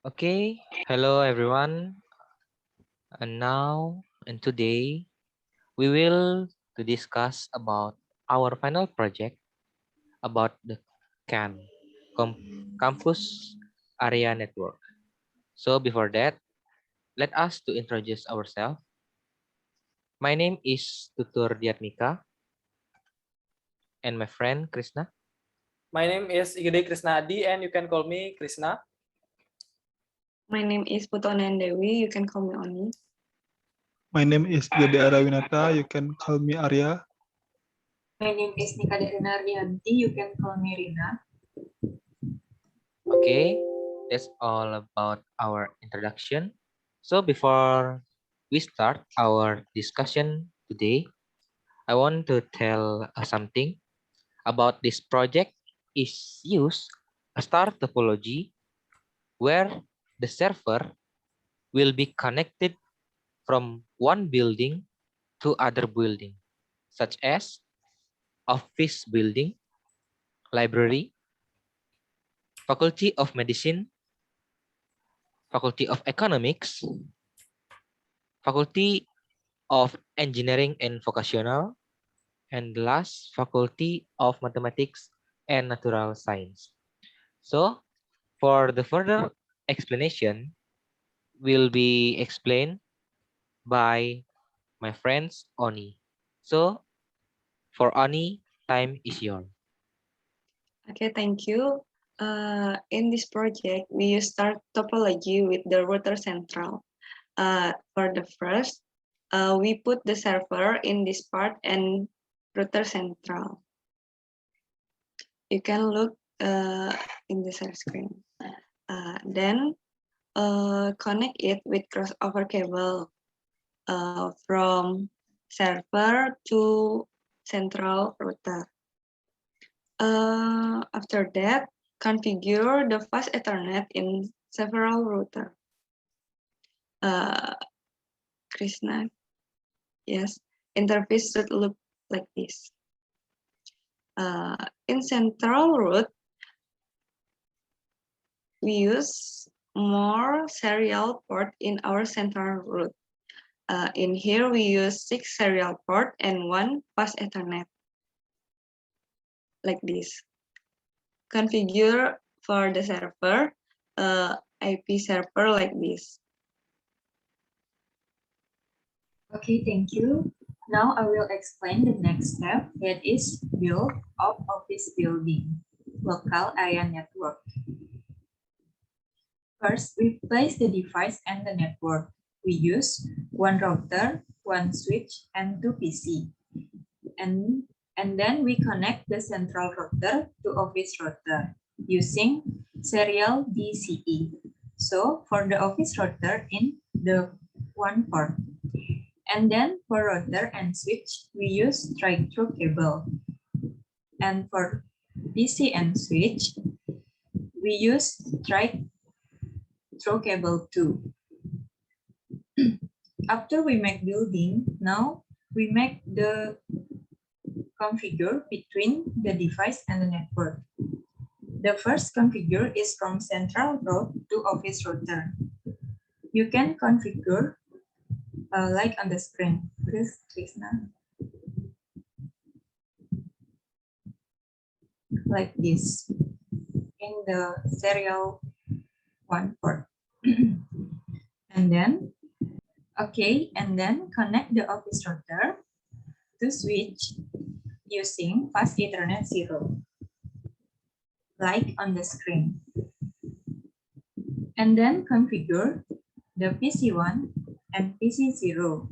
Okay, hello everyone. And today we will to discuss about our final project about the CAN Campus Area Network. So before that, let us to introduce ourselves. My name is Tutur Diatmika and my friend Krishna. My name is Gede Krishna Adi, and you can call me Krishna. My name is Putu Ony Andewi. You can call me Oni. My name is Gede Winata. You can call me Arya. My name is Rina Ardianti. You can call me Rina. Okay, that's all about our introduction. So before we start our discussion today, I want to tell something about this project is use a star topology where the server will be connected from one building to other building, such as office building, library, faculty of medicine, faculty of economics, faculty of engineering and vocational, and last faculty of mathematics and natural science. So for the further explanation will be explained by my friends Oni. So for Oni, time is yours. Okay, thank you. In this project, we use star topology with the router central. For the first, we put the server in this part and router central. You can look in the share screen. Then connect it with crossover cable from server to central router. After that, configure the fast Ethernet in several routers. Krishna, yes, interface should look like this. In central route, we use more serial port in our central route. In here, we use 6 serial port and 1 fast Ethernet, like this. Configure for the server, IP server like this. Okay, thank you. Now I will explain the next step, that is build of office building, local area network. First, we place the device and the network. We use one router, one switch, and 2 PC. And then we connect the central router to office router using serial DCE. So for the office router in the one port. And then for router and switch, we use straight-through cable. And for PC and switch, we use straight-through cable too. After we make building, now we make the configure between the device and the network. The first configure is from central route to office router. You can configure like on the screen. Please, Krishna. Like this in the serial one port. And then connect the office router to switch using fast Ethernet 0, like on the screen. And then configure the PC1 and PC0.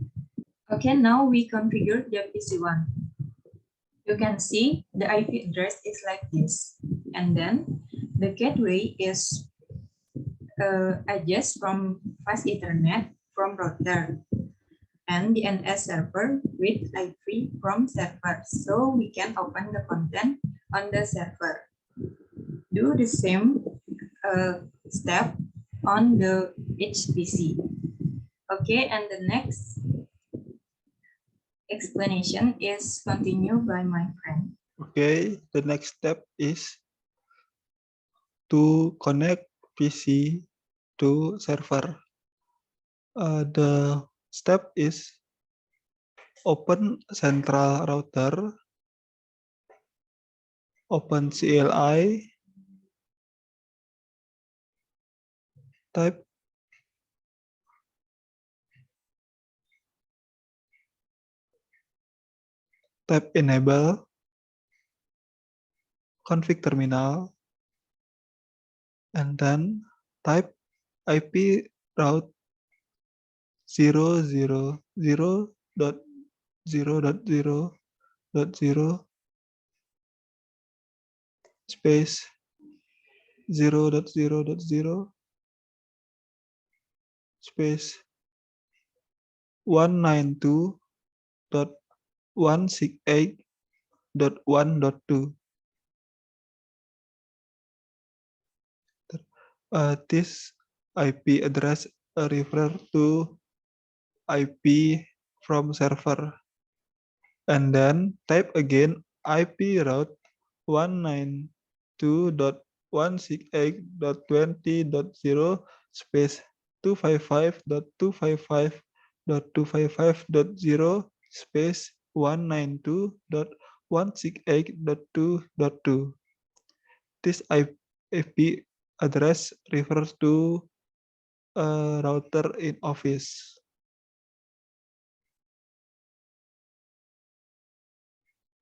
Okay, now we configure the PC1. You can see the IP address is like this. And then the gateway is adjust from fast Ethernet from router and the NS server with IP from server. So we can open the content on the server. Do the same step on the HPC. Okay, and the next explanation is continued by my friend. Okay, the next step is to connect PC to server. The step is open central router, open CLI, type enable, config terminal, and then type IP route 0.0.0.0 space 0.0.0 space 192.168.1.2. This IP address refer to IP from server, and then type again IP route 192.168.20.0 space 255.255.255.0 space 192.168.2.2. This IP address refers to a router in Office.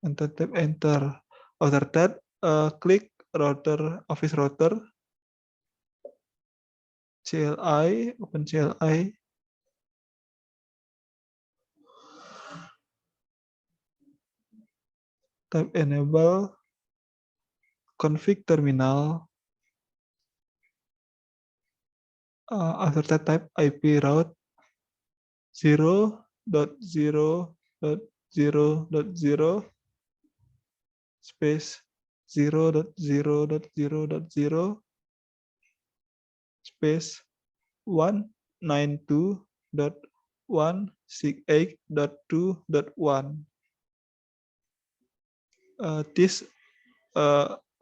And then tap enter. After that, click router, Office router, CLI, open CLI. Type enable, config terminal. After that, type IP route 0.0.0.0 space 0.0.0.0 space 192.168.2.1. This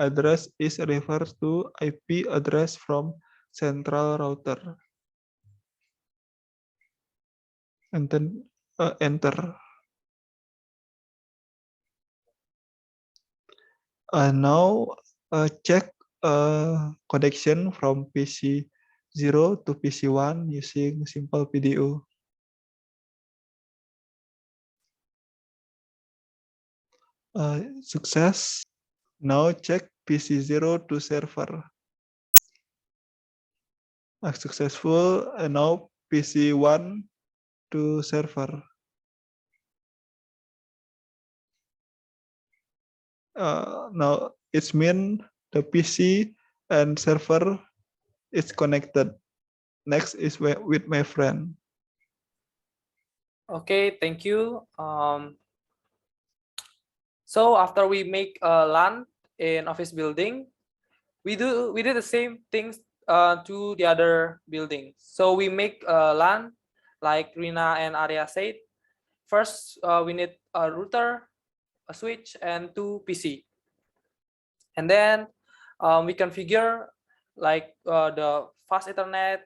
address is refers to IP address from central router. And then enter. Now check connection from PC 0 to PC 1 using simple PDU. Success. Now check PC 0 to server. Successful. And now PC 1 to server. Now it's mean the PC and server is connected. Next is with my friend. Okay, thank you. So after we make a LAN in office building, we did the same things to the other buildings. So we make a LAN like Rina and Arya said. First, we need a router, a switch, and 2 PC. And then we configure like the fast Ethernet,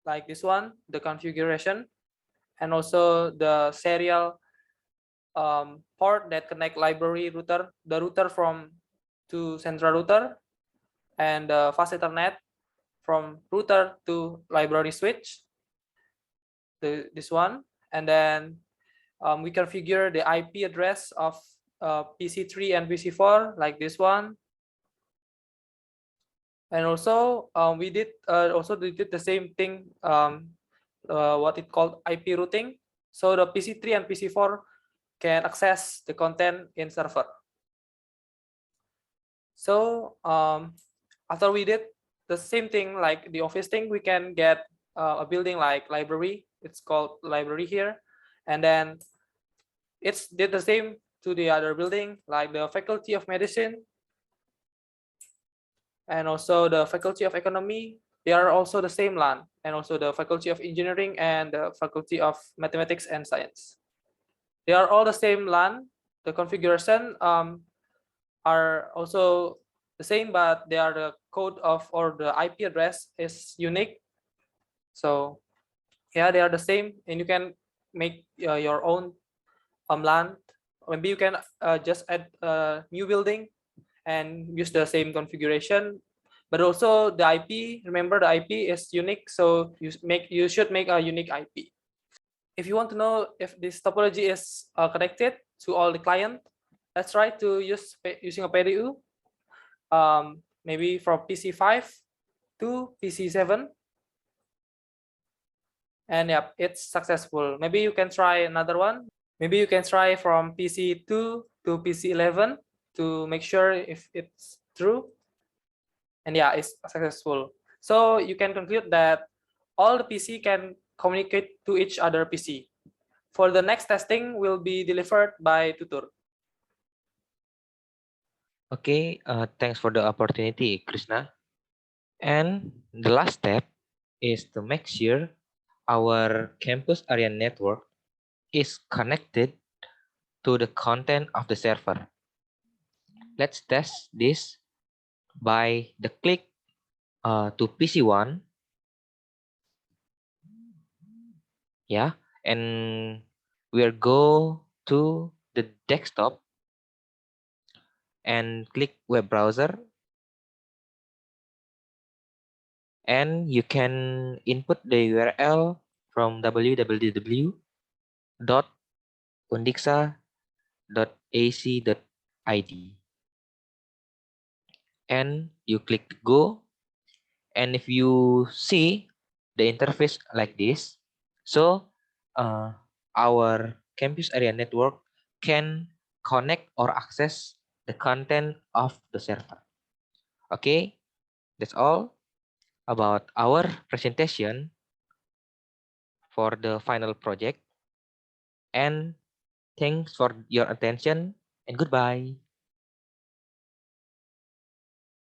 like this one, the configuration, and also the serial port that connect library router, the router from to central router, and fast Ethernet from router to library switch, this one. And then we configure the IP address of PC3 and PC4 like this one. And also we did the same thing, what it called IP routing. So the PC3 and PC4 can access the content in server. So after we did the same thing like the office thing, we can get a building like library. It's called library here. And then it's did the same to the other building like the faculty of medicine and also the faculty of economy. They are also the same LAN, and also the faculty of engineering and the faculty of mathematics and science. They are all the same LAN. The configuration are also the same, but they are the code of or the IP address is unique. So yeah, they are the same, and you can make your own LAN. Maybe you can just add a new building and use the same configuration. But also the IP, remember the IP is unique, so you should make a unique IP. If you want to know if this topology is connected to all the client, let's try to use using a PDU. Maybe from PC5 to PC7, and yep, it's successful. Maybe you can try another one. Maybe you can try from PC2 to PC11 to make sure if it's true. And yeah, it's successful. So you can conclude that all the PC can communicate to each other PC. For the next testing will be delivered by Tutur. Okay, thanks for the opportunity, Krishna. And the last step is to make sure our campus area network is connected to the content of the server. Let's test this by the click to PC1, yeah, and we'll go to the desktop and click web browser, and you can input the URL from www.undixa.ac.id, and you click go. And if you see the interface like this, so our campus area network can connect or access the content of the server. Okay, that's all about our presentation for the final project. And thanks for your attention, and goodbye.